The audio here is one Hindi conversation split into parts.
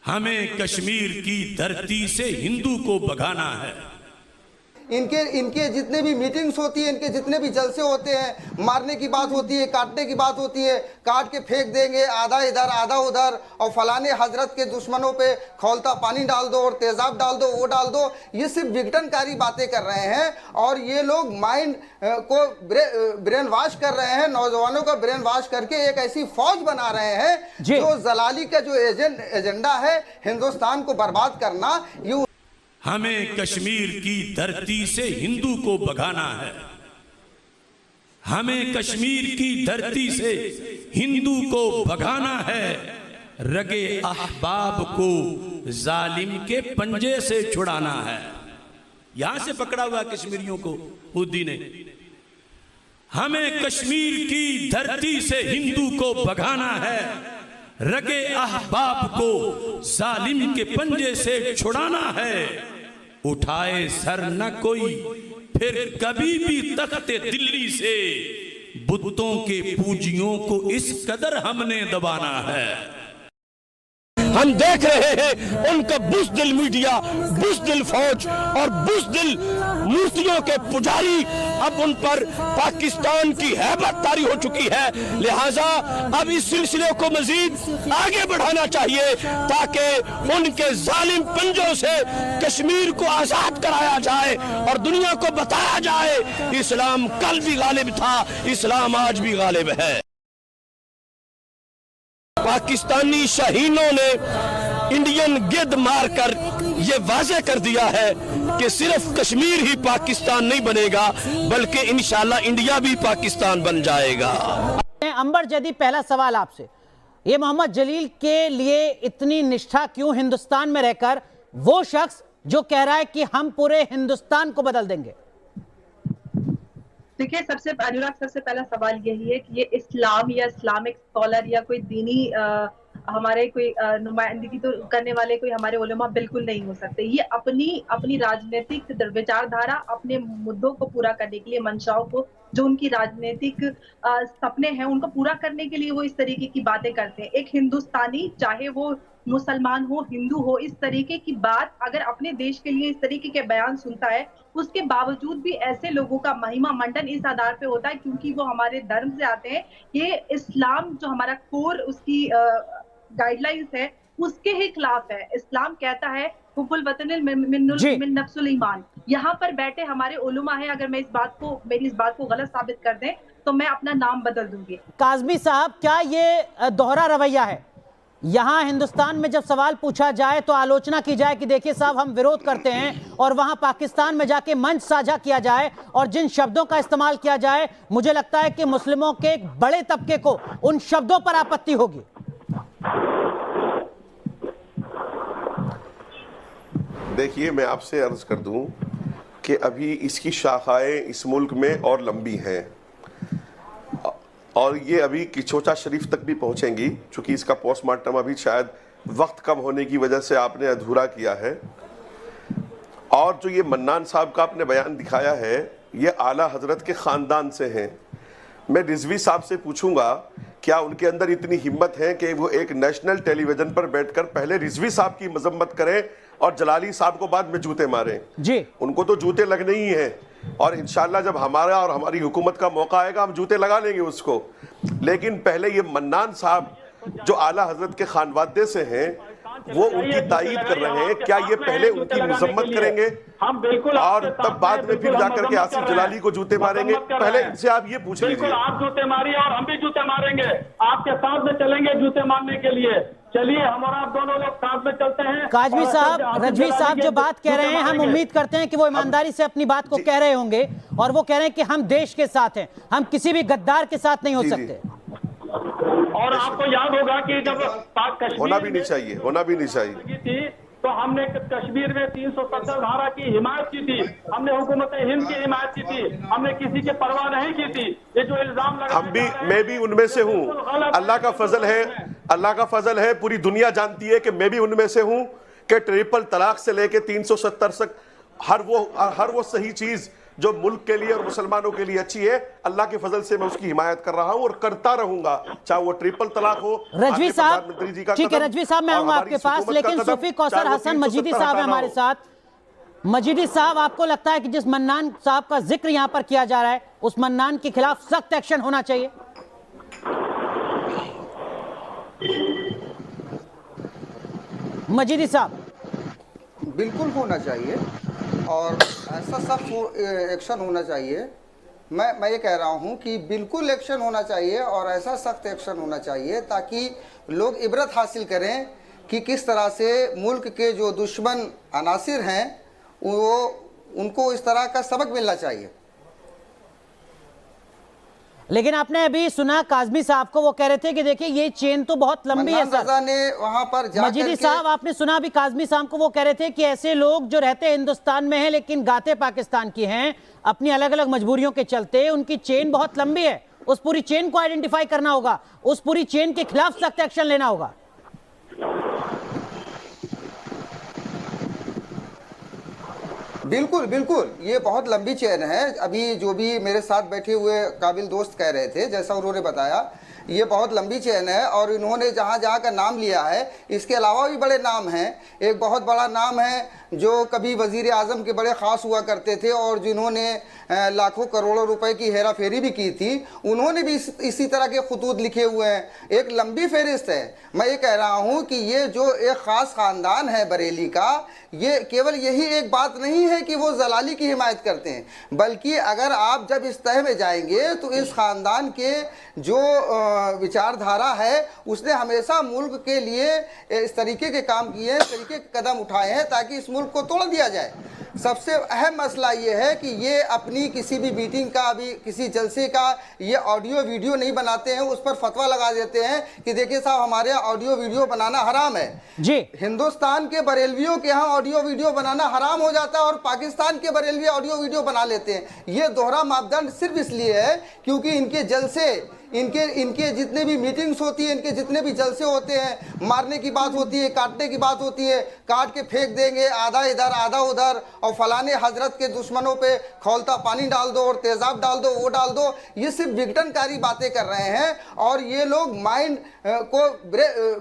हमें कश्मीर की धरती से हिंदू को भगाना है। इनके जितने भी मीटिंग्स होती है, इनके जितने भी जलसे होते हैं, मारने की बात होती है, काटने की बात होती है, काट के फेंक देंगे, आधा इधर आधा उधर, और फलाने हजरत के दुश्मनों पे खौलता पानी डाल दो और तेजाब डाल दो, वो डाल दो। ये सिर्फ विघटनकारी बातें कर रहे हैं और ये लोग माइंड को ब्रेन वॉश कर रहे हैं, नौजवानों का ब्रेन वॉश करके एक ऐसी फौज बना रहे हैं जो जलाली का जो एजेंडा है हिंदुस्तान को बर्बाद करना। ये हमें कश्मीर की धरती से हिंदू को भगाना है। हमें कश्मीर की धरती से हिंदू को भगाना है। रगे अहबाब को जालिम के पंजे से छुड़ाना है। यहां से पकड़ा हुआ कश्मीरियों को हुद्दी ने। हमें कश्मीर की धरती से हिंदू को भगाना है। रगे अहबाब को जालिम के पंजे से छुड़ाना है। उठाए सर न कोई फिर कभी भी तख्ते दिल्ली से, बुतों के पूजियों को इस कदर हमने दबाना है। हम देख रहे हैं उनका बुज़दिल मीडिया, बुज़दिल फौज और बुज़दिल मूर्तियों के पुजारी अब उन पर पाकिस्तान की हैबत तारी हो चुकी है। लिहाजा अब इस सिलसिले को मजीद आगे बढ़ाना चाहिए ताकि उनके जालिम पंजों से कश्मीर को आजाद कराया जाए और दुनिया को बताया जाए इस्लाम कल भी गालिब था, इस्लाम आज भी गालिब है। पाकिस्तानी शाहीनों ने इंडियन गिद्ध मारकर ये वाज़े कर दिया है कि सिर्फ कश्मीर ही पाकिस्तान नहीं बनेगा बल्कि इंशाल्लाह इंडिया भी पाकिस्तान बन जाएगा। अंबर जदी, पहला सवाल आपसे, ये मोहम्मद जलील के लिए इतनी निष्ठा क्यों हिंदुस्तान में रहकर, वो शख्स जो कह रहा है कि हम पूरे हिंदुस्तान को बदल देंगे? देखिए, सबसे पहला सवाल यही है कि ये इस्लाम या इस्लामिक स्कॉलर या कोई दीनी हमारे कोई नुमाइंदगी तो करने वाले कोई हमारे उलेमा बिल्कुल नहीं हो सकते। ये अपनी राजनीतिक विचारधारा, अपने मुद्दों को पूरा करने के लिए, मंशाओं को, जो उनकी राजनीतिक सपने हैं उनको पूरा करने के लिए वो इस तरीके की बातें करते हैं। एक हिंदुस्तानी, चाहे वो मुसलमान हो, हिंदू हो, इस तरीके की बात अगर अपने देश के लिए इस तरीके के बयान सुनता है, उसके बावजूद भी ऐसे लोगों का महिमा मंडन इस आधार पे होता है क्योंकि वो हमारे धर्म से आते हैं। ये इस्लाम जो हमारा कोर उसकी गाइडलाइंस है उसके ही खिलाफ है। इस्लाम कहता है हुब्बुल वतनिल मिन नफ्सुल ईमान। यहाँ पर बैठे हमारे उलमा है, अगर मैं मेरी इस बात को गलत साबित कर दें तो मैं अपना नाम बदल दूंगी। काज़मी साहब, क्या ये दोहरा रवैया है? यहाँ हिंदुस्तान में जब सवाल पूछा जाए तो आलोचना की जाए कि देखिए साहब हम विरोध करते हैं, और वहाँ पाकिस्तान में जाके मंच साझा किया जाए और जिन शब्दों का इस्तेमाल किया जाए, मुझे लगता है कि मुस्लिमों के एक बड़े तबके को उन शब्दों पर आपत्ति होगी। देखिए, मैं आपसे अर्ज कर दूं कि अभी इसकी शाखाएं इस मुल्क में और लंबी हैं और ये अभी किचोचा शरीफ तक भी पहुंचेंगी, चूंकि इसका पोस्टमार्टम अभी शायद वक्त कम होने की वजह से आपने अधूरा किया है। और जो ये मन्नान साहब का आपने बयान दिखाया है, ये आला हजरत के ख़ानदान से हैं। मैं रिजवी साहब से पूछूंगा क्या उनके अंदर इतनी हिम्मत है कि वो एक नेशनल टेलीविज़न पर बैठकर पहले रिजवी साहब की मजम्मत करें और जलाली साहब को बाद में जूते मारें। जी, उनको तो जूते लगने ही हैं और इंशाल्लाह जब हमारा और हमारी हुकूमत का मौका आएगा हम जूते लगा लेंगे उसको। लेकिन पहले ये मन्नान साहब जो आला हजरत के खानवादे से हैं वो उनकी तायीद कर रहे हैं, क्या ये पहले उनकी मजम्मत करेंगे हम बिल्कुल और तब बाद में फिर जाकर के आसिफ जलाली को जूते मारेंगे? पहले इनसे आप ये पूछ लीजिए। आप जूते मारिए और हम भी जूते मारेंगे, आपके साथ में चलेंगे जूते मारने के लिए। चलिए, हम और आप दोनों लोग साथ में चलते हैं। काज़मी साहब, रजवी साहब जो बात कह रहे हैं, हम उम्मीद करते हैं कि वो ईमानदारी से अपनी बात को कह रहे होंगे और वो कह रहे हैं कि हम देश के साथ हैं, हम किसी भी गद्दार के साथ नहीं हो सकते। और आपको याद होगा कि जब होना भी नहीं चाहिए थी तो हमने कश्मीर में 370 धारा की हिमायत की थी, हमने हुकूमत हिंद की हिमायत की थी, हमने किसी की परवाह नहीं की थी। ये जो इल्जाम लगा, मैं भी उनमें से हूँ। अल्लाह का फजल है, पूरी दुनिया जानती है कि मैं भी उनमें से हूँ कि ट्रिपल तलाक से लेके 370 तक हर वो सही चीज जो मुल्क के लिए और मुसलमानों के लिए अच्छी है, अल्लाह के फजल से मैं उसकी हिमायत कर रहा हूं और करता रहूंगा, चाहे वो ट्रिपल तलाक हो। रजवी साहब, ठीक है रजवी साहब, मैं आऊंगा आपके पास, लेकिन सूफी कौसर हसन मजीदी साहब है हमारे साथ। मजीदी साहब, आपको लगता है कि जिस मन्नान साहब का जिक्र यहां पर किया जा रहा है, उस मन्नान के खिलाफ सख्त एक्शन होना चाहिए? मजीदी साहब, बिल्कुल होना चाहिए और ऐसा सख्त एक्शन होना चाहिए। मैं ये कह रहा हूँ कि बिल्कुल एक्शन होना चाहिए और ऐसा सख्त एक्शन होना चाहिए ताकि लोग इबरत हासिल करें कि किस तरह से मुल्क के जो दुश्मन अनासिर हैं वो उनको इस तरह का सबक मिलना चाहिए। लेकिन आपने अभी सुना काज़मी साहब को, वो कह रहे थे कि देखिए ये चेन तो बहुत लंबी है सर। ने वहां पर मजीदी साहब, आपने सुना अभी काज़मी साहब को, वो कह रहे थे कि ऐसे लोग जो रहते हैं हिंदुस्तान में हैं लेकिन गाते पाकिस्तान की हैं, अपनी अलग अलग मजबूरियों के चलते उनकी चेन बहुत लंबी है, उस पूरी चेन को आइडेंटिफाई करना होगा, उस पूरी चेन के खिलाफ सख्त एक्शन लेना होगा। बिल्कुल बिल्कुल, ये बहुत लंबी चेन है। अभी जो भी मेरे साथ बैठे हुए काबिल दोस्त कह रहे थे, जैसा उन्होंने बताया, ये बहुत लंबी चेन है और इन्होंने जहाँ जहाँ का नाम लिया है, इसके अलावा भी बड़े नाम हैं। एक बहुत बड़ा नाम है जो कभी वज़ीर आज़म के बड़े ख़ास हुआ करते थे और जिन्होंने लाखों करोड़ों रुपए की हेरा फेरी भी की थी, उन्होंने भी इसी तरह के खतूत लिखे हुए हैं। एक लंबी फहरिस्त है। मैं ये कह रहा हूँ कि ये जो एक ख़ास ख़ानदान है बरेली का, ये केवल यही एक बात नहीं है कि वो जलाली की हिमायत करते हैं, बल्कि अगर आप जब इस तह में जाएंगे तो इस ख़ानदान के जो विचारधारा है उसने हमेशा मुल्क के लिए इस तरीके के काम किए हैं, इस तरीके के कदम उठाए हैं ताकि इस मुल्क को तोड़ दिया जाए। सबसे अहम मसला ये है कि ये अपनी किसी भी मीटिंग का, अभी किसी जलसे का ये ऑडियो वीडियो नहीं बनाते हैं, उस पर फतवा लगा देते हैं कि देखिए साहब हमारे यहाँ ऑडियो वीडियो बनाना हराम है जी। हिंदुस्तान के बरेलवियों के यहाँ ऑडियो वीडियो बनाना हराम हो जाता है और पाकिस्तान के बरेलवी ऑडियो वीडियो बना लेते हैं। ये दोहरा मापदंड सिर्फ इसलिए है क्योंकि इनके जलसे, इनके जितने भी मीटिंग्स होती है, इनके जितने भी जलसे होते हैं, मारने की बात होती है, काटने की बात होती है, काट के फेंक देंगे, आधा इधर आधा उधर, और फलाने हजरत के दुश्मनों पे खौलता पानी डाल दो और तेजाब डाल दो, वो डाल दो। ये सिर्फ विघटनकारी बातें कर रहे हैं और ये लोग माइंड को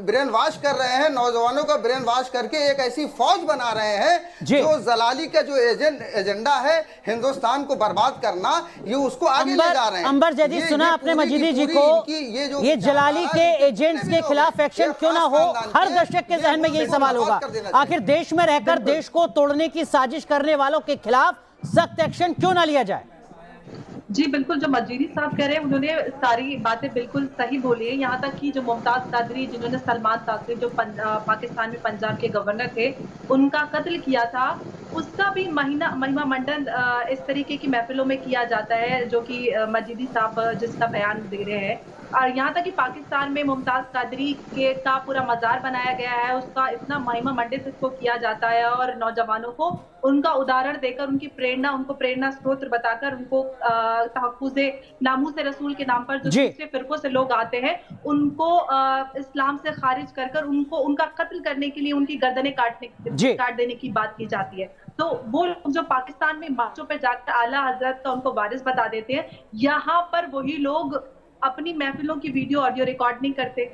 ब्रेन वॉश कर रहे हैं, नौजवानों का ब्रेन वॉश करके एक ऐसी फौज बना रहे हैं जो जलाली का जो एजेंडा है हिंदुस्तान को बर्बाद करना, ये उसको आगे ले जा रहे हैं। अंबर जदीद, सुना आपने मजीदी जी को, ये जलाली के एजेंट्स के खिलाफ एक्शन क्यों ना हो? हर दर्शक के जहन में यही सवाल होगा, आखिर देश में रहकर देश को तोड़ने की साजिश करने वालों के खिलाफ सख्त एक्शन क्यों ना लिया जाए? जी बिल्कुल, जो मजीदी साहब कह रहे हैं उन्होंने सारी बातें बिल्कुल सही बोली है। यहाँ तक कि जो मुमताज कादरी, जिन्होंने सलमान ताकरी जो पाकिस्तान में पंजाब के गवर्नर थे, उनका कत्ल किया था, उसका भी महिमा मंडन इस तरीके की महफिलों में किया जाता है जो कि मजीदी साहब जिसका बयान दे रहे हैं। और यहाँ तक कि पाकिस्तान में मुमताज कादरी के का पूरा मज़ार बनाया गया है, उसका इतना महिमा मंडित इसको किया जाता है और नौजवानों को उनका उदाहरण देकर, उनकी प्रेरणा, उनको प्रेरणा स्रोत बताकर, उनको तहफ़्फ़ुज़े नामूस रसूल के नाम पर जो दूसरे फिरकों से लोग आते हैं उनको इस्लाम से खारिज कर कर उनको उनका कत्ल करने के लिए उनकी गर्दनें काट देने की बात की जाती है। तो वो लोग जो पाकिस्तान में मार्चों पे जाकर आला हजरत का उनको वारिस बता देते हैं, यहाँ पर वही लोग अपनी महफिलों की वीडियो ऑडियो रिकॉर्ड नहीं करते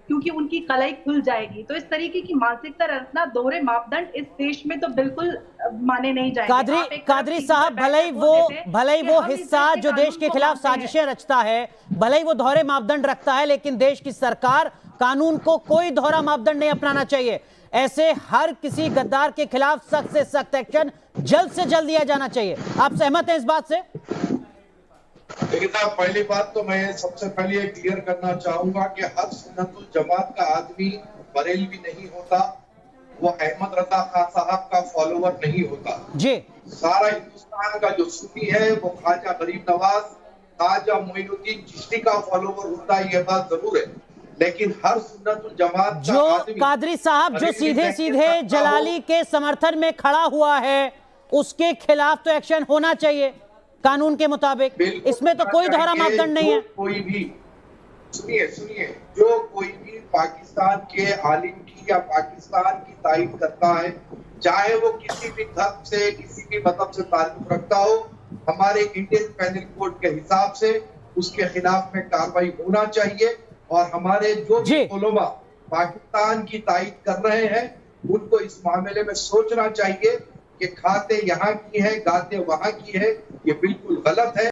क्योंकि उनकी कलाई खुल जाएगी। तो इस तरीके की मानसिकता रखना, दोहरे मापदंड इस देश में तो बिल्कुल माने नहीं जाएंगे। कादरी साहब, भले ही वो हिस्सा जो देश के खिलाफ साजिशें रचता है, भले ही वो दोहरे मापदंड रखता है, लेकिन देश की सरकार कानून को कोई दोहरा मापदंड नहीं अपनाना चाहिए। ऐसे हर किसी गद्दार के खिलाफ सख्त से सख्त एक्शन जल्द से जल्द लिया जाना चाहिए। आप सहमत हैं इस बात से? देखिए साहब, पहली बात तो मैं सबसे पहले ये क्लियर करना चाहूंगा कि हर सुन्नतुल जमात का आदमी बरेलवी नहीं होता, वो अहमद रजा खान साहब का फॉलोवर नहीं होता जी। सारा हिंदुस्तान का जो सुन्नी है वो ख्वाजा गरीब नवाज, ख्वाजा मोइनुद्दीन चिश्ती का फॉलोवर होता है, ये बात जरूर है। लेकिन हर सुन्नतुल जमात जो कादरी साहब जो सीधे सीधे जलाली के समर्थन में खड़ा हुआ है, उसके खिलाफ तो एक्शन होना चाहिए कानून के मुताबिक। इसमें तो कोई दोहरा मापदंड नहीं है। कोई भी सुनिए, जो कोई भी पाकिस्तान के आलिम की या पाकिस्तान की तारीफ करता है, चाहे वो किसी भी धर्म से, किसी भी मजहब से ताल्लुक रखता हो, हमारे इंडियन पेनल कोड के हिसाब से उसके खिलाफ में कार्रवाई होना चाहिए और हमारे जो भी उलमा पाकिस्तान की तायद कर रहे हैं उनको इस मामले में सोचना चाहिए कि खाते यहाँ की है गाते वहां की है, ये बिल्कुल गलत है।